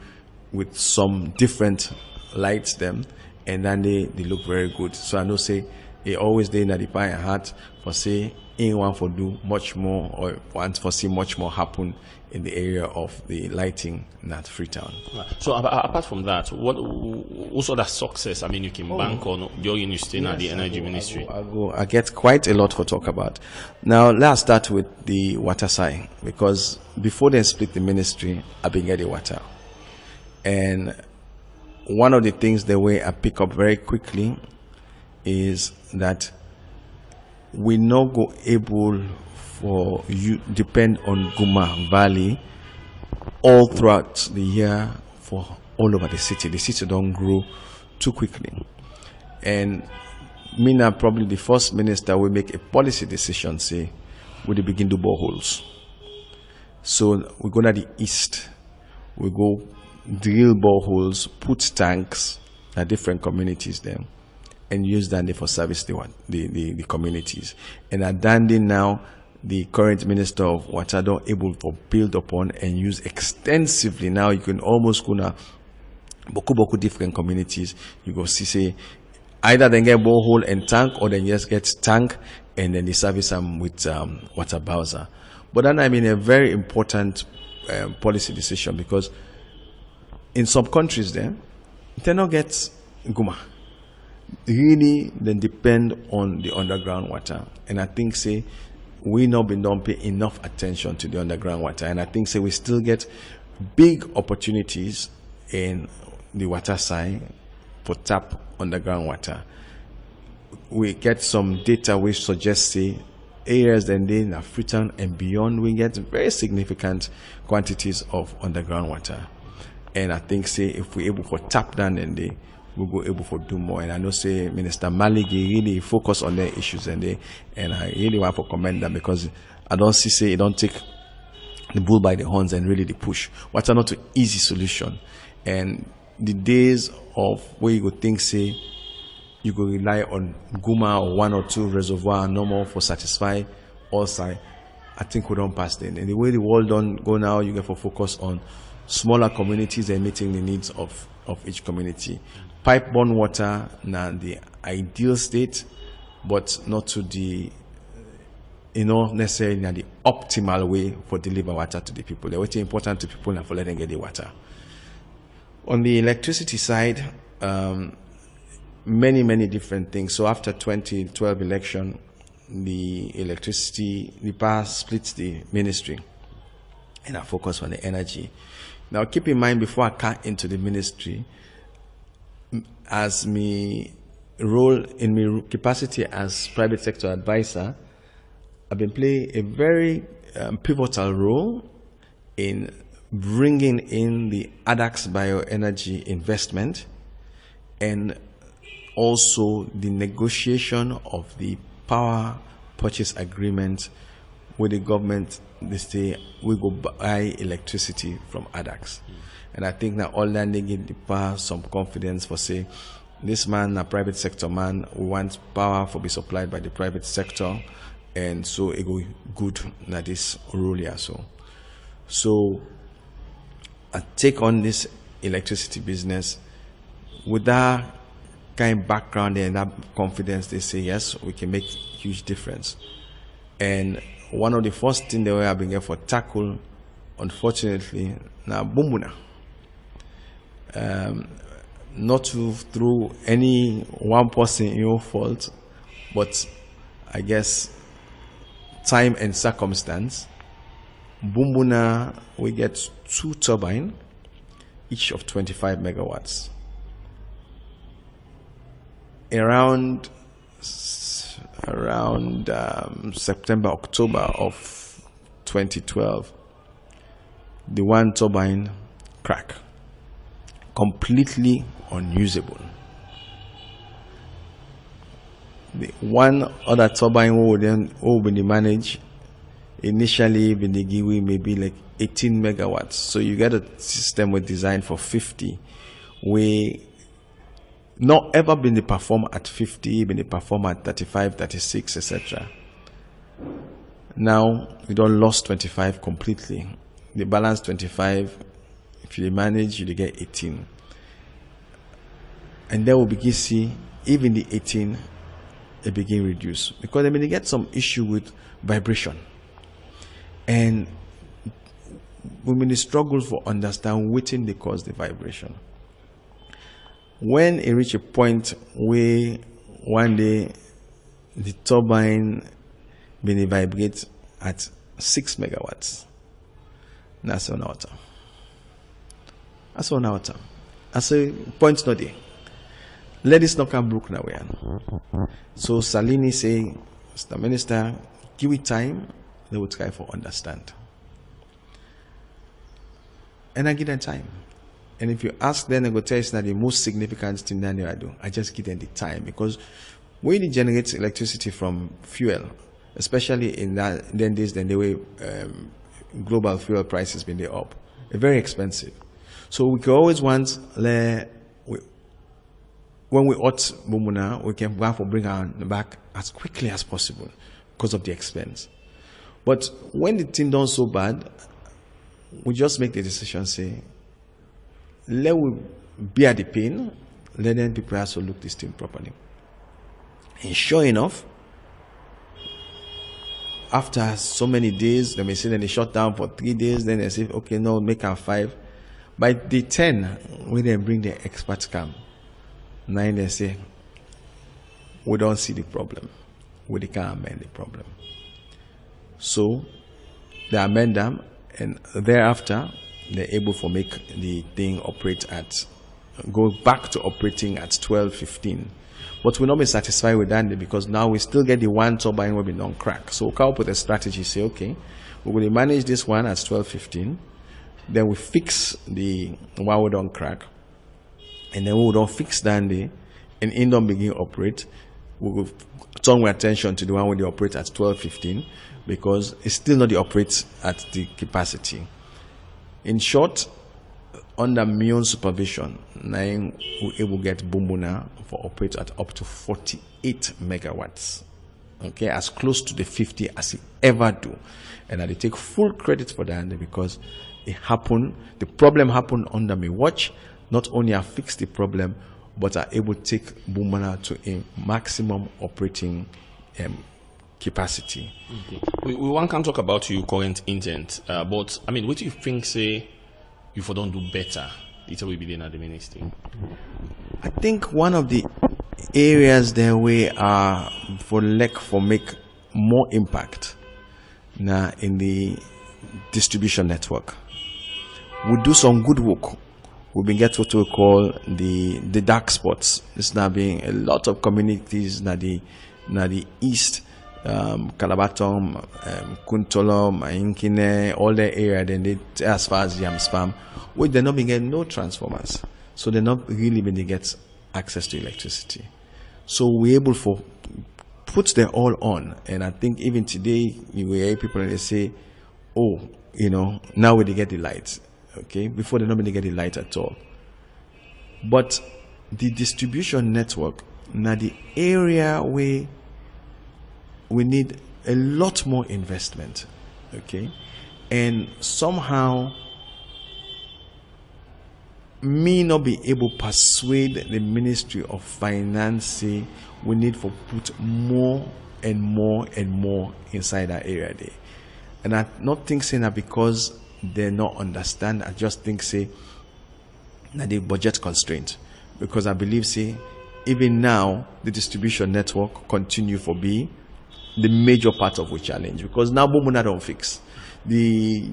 with some different lights them, and then they look very good. So I know say they always they in the pie and heart for say anyone for do much more or want for see much more happen in the area of the lighting at Freetown. So apart from that, what also that success, I mean, you can bank on during you stay at the energy ministry? I get quite a lot to talk about. Now let's start with the water side, because before they split the ministry, I've been getting water. And one of the things the way I pick up very quickly is that we not go able for you depend on Guma Valley all throughout the year for all over the city. The city don't grow too quickly. And me now probably the first minister will make a policy decision, say, we begin to boreholes. So we go to the east, we go drill boreholes, put tanks at different communities there, and use that for service the communities. And at Dundee now, the current minister of water don't able to build upon and use extensively. Now you can almost go na boku different communities. You go see say either then get borehole and tank, or then just get tank and then they service them with water bowser. But then I mean a very important policy decision, because in some countries then they not get Guma. Really then depend on the underground water. And I think say we not been don't pay enough attention to the underground water, and I think say we still get big opportunities in the water side for tap underground water. We get some data which suggests say areas then in Freetown and beyond we get very significant quantities of underground water. And I think say if we're able to tap down and they we'll go able to do more. And I know say Minister Maligi really focus on their issues and I really want to commend them, because I don't see say it don't take the bull by the horns and really the push. What's not an easy solution. And the days of where you go think say you go rely on Guma or 1 or 2 reservoir normal for satisfy all side, I think we don't pass then. And the way the world don't go now, you get to focus on smaller communities and meeting the needs of each community. Pipe-borne water now the ideal state, but not to the necessarily in the optimal way for deliver water to the people. They're very important to people and for letting get the water. On the electricity side, many different things. So after 2012 election, the power splits the ministry, and I focus on the energy. Now keep in mind, before I cut into the ministry, as me role in my capacity as private sector advisor, I've been playing a very pivotal role in bringing in the ADAX bioenergy investment, and also the negotiation of the power purchase agreement with the government. They say we go buy electricity from ADAX. And I think now all that they give the power some confidence for say this man a private sector man, we want power for be supplied by the private sector, and so it go good that this role here. So I take on this electricity business with that kind of background and that confidence, they say, yes, we can make huge difference. And one of the first things that we have been here for tackle, unfortunately, now Bumbuna. Not through any one person your fault, but I guess time and circumstance. Bumbuna, we get 2 turbines, each of 25 megawatts. Around September, October of 2012, the one turbine cracked, completely unusable. The one other turbine we will manage initially when they give maybe like 18 megawatts. So you get a system with designed for 50. We not ever been the perform at 50, been the perform at 35, 36, etc. Now we don't lost 25 completely. The balance 25. If you manage, you get 18. And then we begin to see even the 18 it begin reduce, because they get some issue with vibration. And we struggle for understand which they cause the vibration. When it reach a point where one day the turbine will vibrate at 6 megawatts, that's on water. That's on water. I say point not there. Let this not come broke now. So Salini say, Mr. Minister, give it time, they will try for understand. And I give them time. And if you ask them, they will tell you that the most significant thing that I do, I just give them the time. Because when you generate electricity from fuel, especially in that then days, then the way global fuel prices been there up, they're very expensive. So we can always want when we ought Bumbuna, we can go for bring her back as quickly as possible because of the expense. But when the thing done so bad, we just make the decision, say, let we bear the pain, let them people also look this thing properly. And sure enough, after so many days, they may say that they shut down for 3 days, then they say, okay, no, make her 5. By day 10, when they bring the experts come, 9 they say, we don't see the problem. We can't amend the problem. So they amend them, and thereafter they're able to make the thing operate at, go back to operating at 12:15. But we'll not be satisfied with that, because now we still get the one turbine will be non-crack. So we'll come up with a strategy, say, okay, we will manage this one at 12:15, then we fix the one we don't crack, and then we don't fix that day, and in don't begin operate. We will turn our attention to the one where they operate at 12:15, because it's still not the operate at the capacity. In short, under Mion supervision, we able get Bumbuna for operate at up to 48 megawatts. Okay, as close to the 50 as it ever do. And I take full credit for that, because it happened, the problem happened under my watch. Not only I fixed the problem, but I able to take Bumbuna to a maximum operating capacity. Okay. We one can talk about your current intent, but I mean, what do you think, say, if we don't do better, it will be the ministry? I think one of the areas there we are for make more impact now in the distribution network. We do some good work. We've been get what we call the dark spots. It's now being a lot of communities na the east, Calabatom, Kuntolom, Inkine, all the area, then they, as far as Yam Spam, where they're not being getting no transformers. So they're not really going to get access to electricity. So we're able to put them all on. And I think even today, you will hear people and they say, oh, you know, now we get the lights. Okay, before they nobody get the light at all. But the distribution network, now the area where we need a lot more investment. Okay, and somehow me not be able to persuade the Ministry of Finance say we need to put more and more and more inside that area there. And I not think saying that because they not understand, I just think say that the budget constraint. Because I believe say even now the distribution network continue for be the major part of the challenge, because now Bomuna don't fix the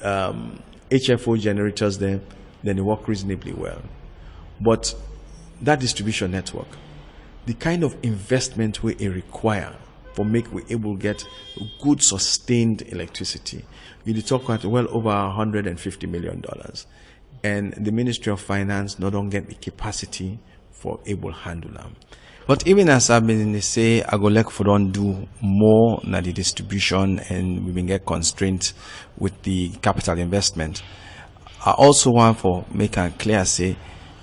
HFO generators there, then they work reasonably well. But that distribution network, the kind of investment we require for make we able to get good sustained electricity, you talk about well over $150 million, and the Ministry of Finance not don't get the capacity for able to handle them. But even as I've been say, I go like for don't do more than the distribution, and we been get constraint with the capital investment. I also want for make it clear say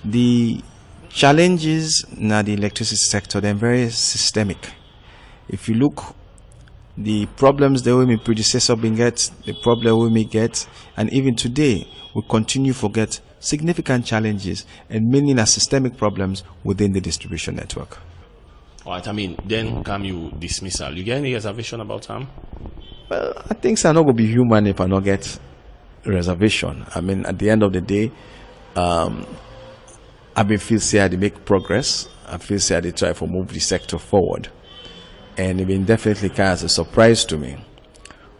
the challenges in the electricity sector, they're very systemic. If you look the problems that we my predecessor been get, the problem we may get, and even today we continue to get significant challenges and mainly na systemic problems within the distribution network. All right, I mean, then come you dismissal. You get any reservation about him? Well, I think I'm not going to be human if I not get reservation. I mean, at the end of the day, I been feel say I make progress. I feel say I try to move the sector forward, and it been definitely kind of a surprise to me.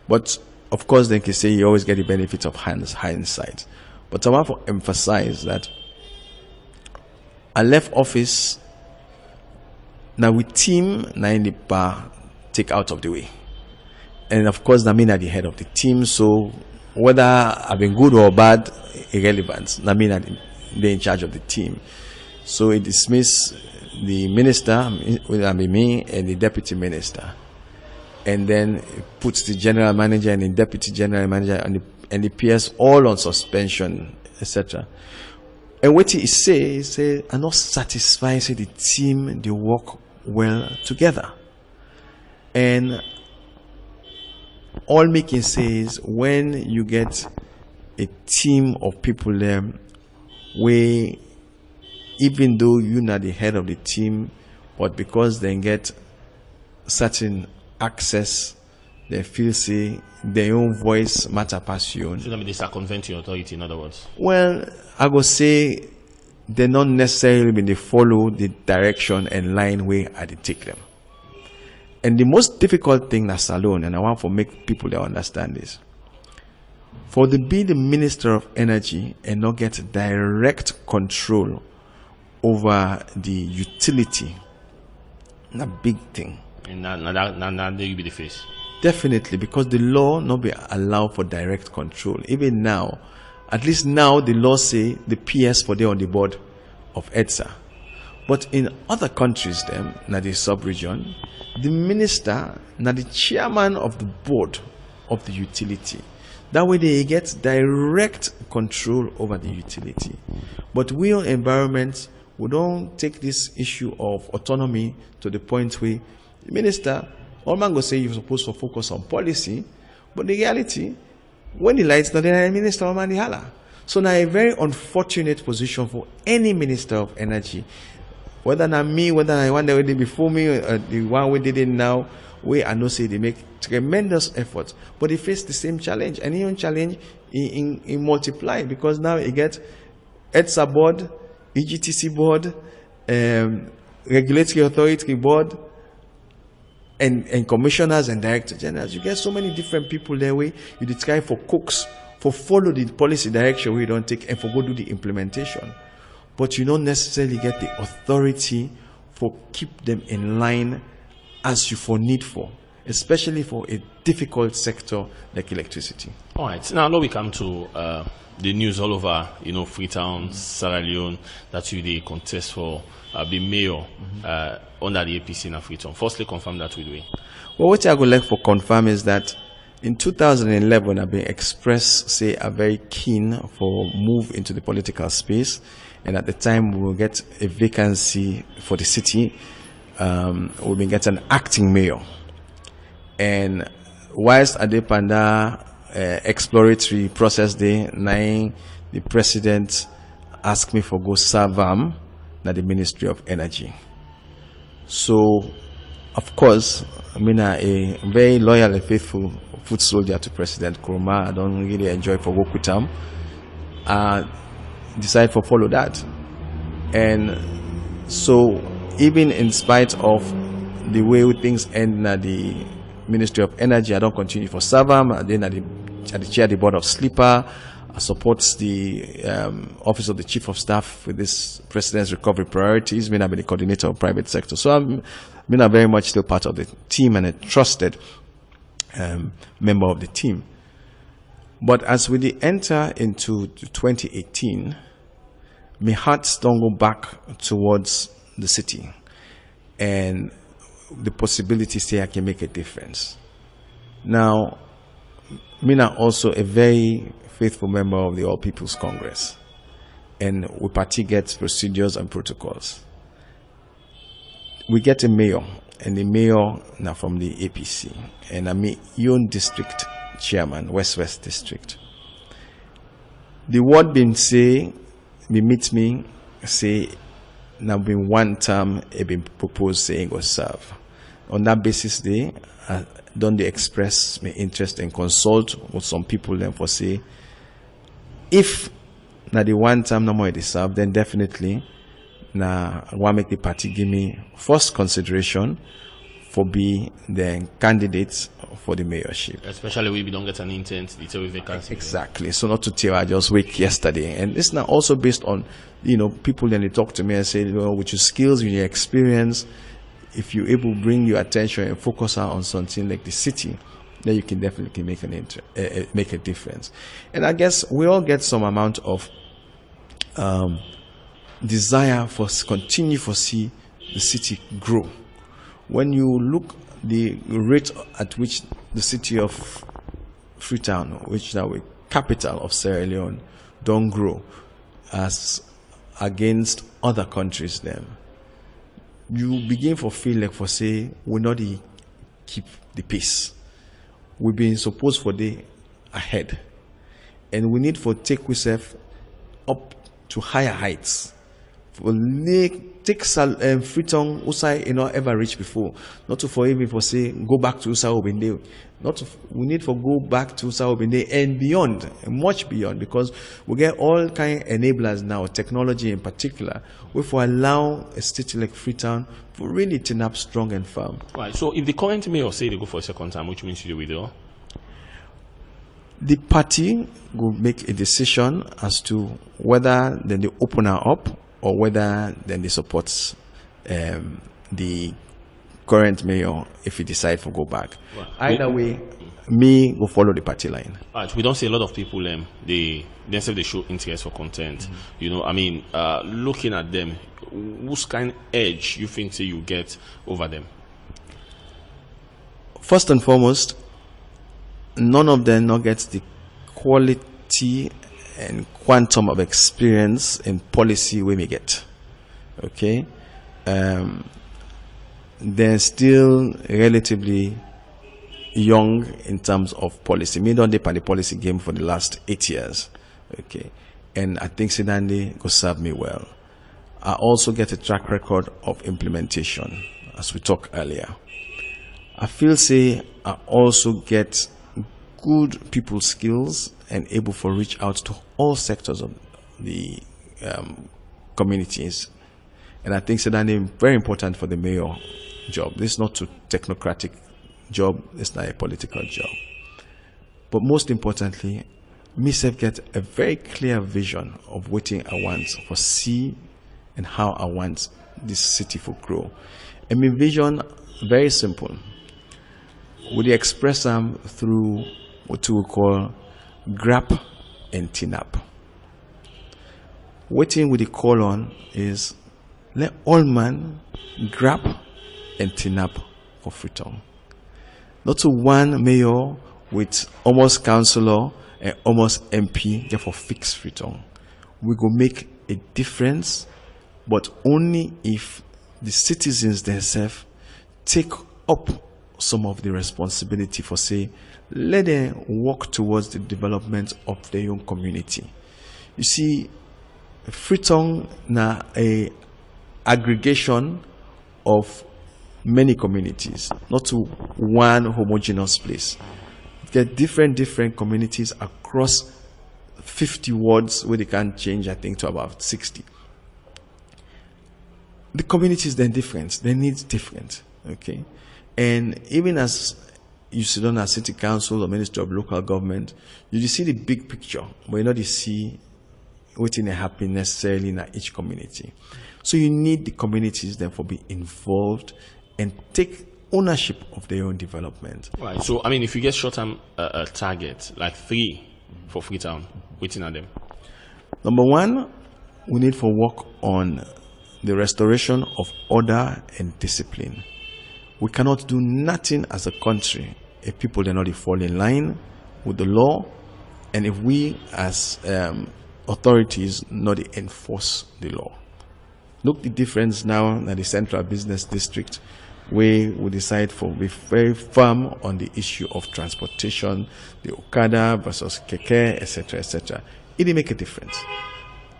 But of course, they can say you always get the benefit of hindsight. But I want to emphasize that I left office now with team now in the bar take out of the way, and of course, I mean at the head of the team. So whether I've been good or bad, irrelevant. I mean they're in charge of the team. So it dismissed the minister, I mean me, and the deputy minister, and then it puts the general manager and the deputy general manager and the PS all on suspension, etc. And what he say, I'm not satisfied. Say the team they work well together, and all me can say is when you get a team of people there, where even though you're not the head of the team, but because they get certain access, they feel say their own voice matter past you. So that means they circumvent your authority, in other words? Well, I go say they not necessarily when they follow the direction and line where I take them. And the most difficult thing that's alone, and I want to make people that understand this, for the be the Minister of Energy and not get direct control over the utility, a big thing. And now they will be the face. Definitely, because the law not be allowed for direct control. Even now, at least now the law say the PS for they on the board of EDSA. But in other countries, them, na the sub-region, the minister, na the chairman of the board of the utility. That way they get direct control over the utility. But we on environment, we don't take this issue of autonomy to the point where the minister, all man go say you're supposed to focus on policy, but the reality, when the lights not there, the minister of Manihala. So now a very unfortunate position for any minister of energy, whether not me, whether I one that did before me, or the one we did it now, we I know say they make tremendous efforts, but they face the same challenge, and even challenge in multiply, because now you get EDSA board, EGTC board, regulatory authority board, and commissioners and director generals. You get so many different people there where you try for cooks, for follow the policy direction where you don't take, and for go do the implementation. But you don't necessarily get the authority for keep them in line as you for need for, especially for a difficult sector like electricity. All right, now we come to the news all over, Freetown, Sierra Leone, that you the contest for being mayor under the APC in Freetown. Firstly, confirm that with we. Well, what I would like for confirm is that in 2011, I've been expressed, say, a very keen for move into the political space, and at the time we will get a vacancy for the city. We'll be getting an acting mayor, and whilst Adepanda exploratory process day, the president ask me for go serve na the Ministry of Energy. So, of course, a very loyal and faithful foot soldier to President Koroma. I don't really enjoy for work with him. Decide for follow that. And so, even in spite of the way things end at the Ministry of Energy, I don't continue for Savam. And then at the chair of the board of Sleeper, I support the office of the chief of staff with this president's recovery priorities. I've been the coordinator of private sector. So I'm very much still part of the team and a trusted member of the team. But as we enter into 2018, my heart don't go back towards the city and the possibility say I can make a difference. Now, Mina also a very faithful member of the All People's Congress, and we party gets procedures and protocols. We get a mayor, and the mayor now from the APC, and I'm my own district chairman, West District. The word been say, they meet me, say, now been one term, it been proposed saying go serve. On that basis, they don't they express my interest and consult with some people then for say, if na the one time no more they serve, then definitely na want make the party give me first consideration for be the candidates for the mayorship. Especially if we don't get an intent, it's a vacancy. Exactly. So not to tell I just wake yesterday. And this now also based on, people then they talk to me and say, with your skills, with your experience, if you're able to bring your attention and focus on something like the city, then you can definitely make a difference. And I guess we all get some amount of desire for continue to see the city grow. When you look the rate at which the city of Freetown, which now the capital of Sierra Leone, don't grow as against other countries, then you begin to feel like for say we not keep the pace. We've been supposed for the ahead, and we need for take ourselves up to higher heights. For take Freetown Usai ever reached before. Not to for even for say go back to Usai Obende. We need for go back to Usai Obende and beyond, and much beyond, because we get all kind of enablers now, technology in particular, we for allow a city like Freetown to really turn up strong and firm. Right. So if the current mayor say they go for a second time, which means you withdraw? The party will make a decision as to whether then they open her up or whether then they support the current mayor if he decides to go back. Well, either way, me will follow the party line. Right. We don't see a lot of people they say they show interest for content. Looking at them, whose kind of edge you think you get over them? First and foremost, none of them not gets the quality and quantum of experience in policy we may get. Okay, they're still relatively young in terms of policy. Me don't dip on the policy game for the last 8 years. Okay, and I think Sidandi go serve me well. I also get a track record of implementation, as we talked earlier. I feel say I also get good people skills and able to reach out to all sectors of the communities. And I think Sidani very important for the mayor job. This is not a technocratic job, it's not a political job. But most importantly, myself get a very clear vision of what I want for see and how I want this city to grow. And my vision very simple. Would you express them through what we call grab and tin up? What thing we call on is let all man grab and tin up for Freetown. Not to one mayor with almost councillor and almost MP, therefore fix Freetown. We go make a difference, but only if the citizens themselves take up some of the responsibility for say, let them work towards the development of their own community. You see, Freetown na a aggregation of many communities, not to one homogeneous place. There are different communities across 50 wards where they can change, I think, to about 60. The communities then different, their needs different, okay? And even as you sit on a city council or ministry of local government, you see the big picture, but you know you see what is happening necessarily in each community. So you need the communities therefore be involved and take ownership of their own development. Right. So I mean, if you get short-term target like 3 for Freetown, waiting at them. Number one, we need for work on the restoration of order and discipline. We cannot do nothing as a country if people do not fall in line with the law, and if we as authorities not enforce the law. Look the difference now in the Central Business District, where we decide for be very firm on the issue of transportation, the Okada versus Keke, etc., etc. It didn't make a difference.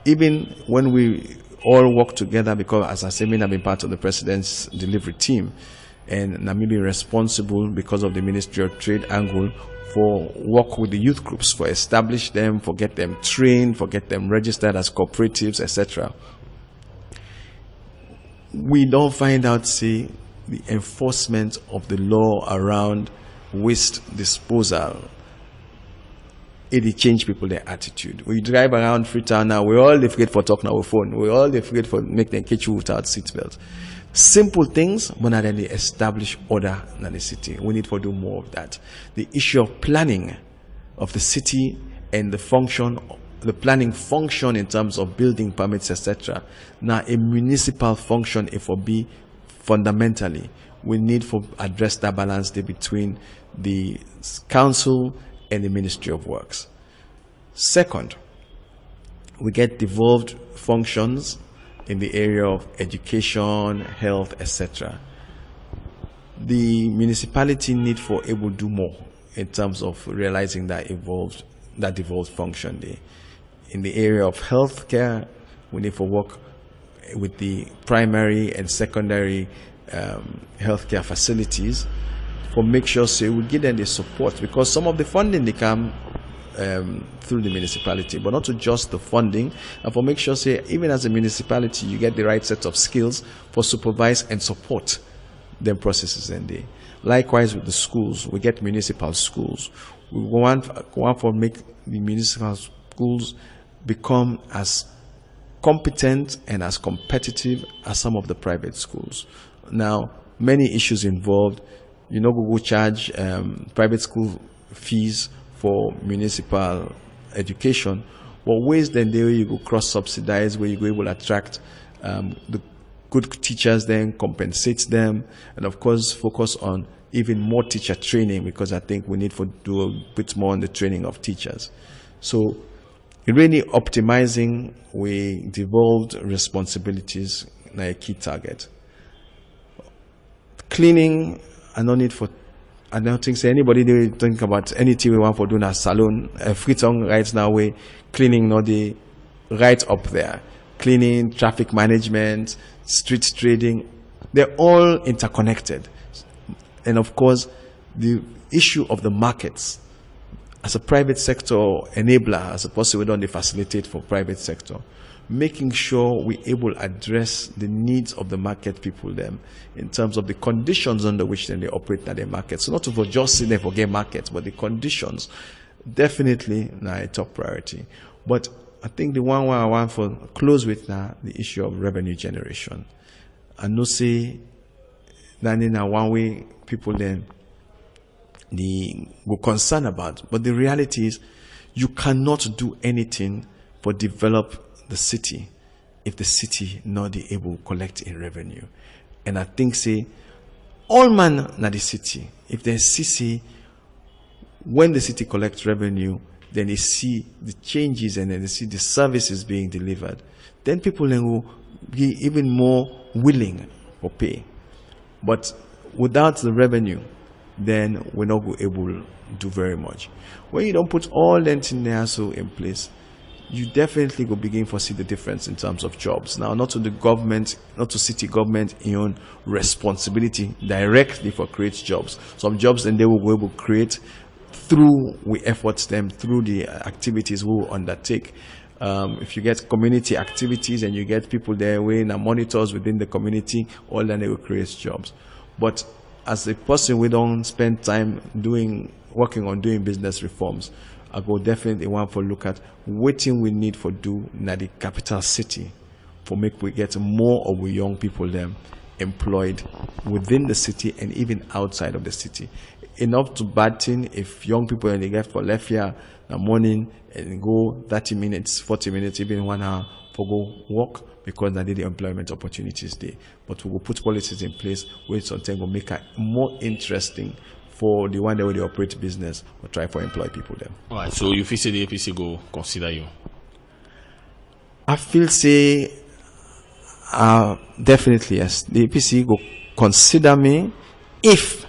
Even when we all work together, because as I said, I've been part of the president's delivery team, and I'm maybe responsible because of the Ministry of Trade angle for work with the youth groups, for establish them, for get them trained, for get them registered as cooperatives, etc. We don't find out, say, the enforcement of the law around waste disposal. It change people their attitude. We drive around Freetown now, we're all afraid for talking on our phone. We're all afraid for make them catch you without seatbelt. Simple things, but not then they establish order in the city. We need to do more of that. The issue of planning of the city and the function, the planning function in terms of building permits, etc. Now a municipal function, if it be fundamentally, we need to address that balance there between the council and the Ministry of Works. Second, we get devolved functions in the area of education, health, etc. The municipality need for able to do more in terms of realizing that devolved function there. In the area of healthcare, we need for work with the primary and secondary healthcare facilities for make sure say we give them the support, because some of the funding they come through the municipality, but not to just the funding, and for make sure say even as a municipality you get the right set of skills for supervise and support them processes in there. Likewise with the schools, we get municipal schools. We want for make the municipal schools become as competent and as competitive as some of the private schools. Now, many issues involved. You know, we will charge private school fees for municipal education, but ways then there you go cross-subsidize, where you go able to attract the good teachers, then compensate them, and of course focus on even more teacher training, because I think we need to do a bit more on the training of teachers. So really optimizing we devolved responsibilities na a key target. Cleaning, I don't think say anybody they think about anything we want for doing a salon. Freetown right now we cleaning not the right up there. Cleaning, traffic management, street trading, they're all interconnected. And of course, the issue of the markets as a private sector enabler, as opposed to we don't facilitate for private sector, making sure we able to address the needs of the market people them in terms of the conditions under which then they operate in their markets. So not to just sit there for get markets, but the conditions definitely now a top priority. But I think the one I want to close with now the issue of revenue generation. I know say that in a one way people then were concerned about, but the reality is you cannot do anything for develop the city if the city not be able to collect in revenue. And I think say all man na the city, if they see when the city collects revenue, then they see the changes and then they see the services being delivered, then people then will be even more willing to pay. But without the revenue, then we're not able to do very much. When you don't put all that in there so in place, you definitely go begin to see the difference in terms of jobs. Now, not to the government, not to city government, in own responsibility directly for create jobs. Some jobs and they will be able to create through we efforts them, through the activities we will undertake. If you get community activities and you get people there weighing and monitors within the community, all then they will create jobs. But as a person, we don't spend time working on doing business reforms. I go definitely want to look at what we need for do in the capital city for make we get more of we young people them employed within the city and even outside of the city. Enough to bad thing if young people and they get for left here in the morning and go 30 minutes, 40 minutes, even 1 hour for go work because they did the employment opportunities there. But we will put policies in place where something will make it more interesting for the one that way they operate business or try to employ people then. All right, so you feel say the APC go consider you? I feel say definitely yes. The APC go consider me if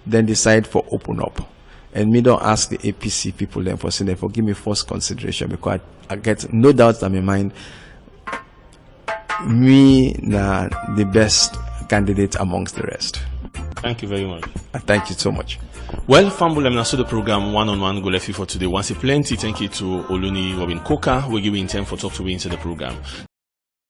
then decide for open up. And me don't ask the APC people then for saying for give me first consideration because I get no doubts in my mind me na the best candidate amongst the rest. Thank you very much. Thank you so much. Well, Fambulem, now so the program one-on-one go left for today. Once a plenty, thank you to Oluniyi Robbin-Coker. We give you in time for talk to be into the program.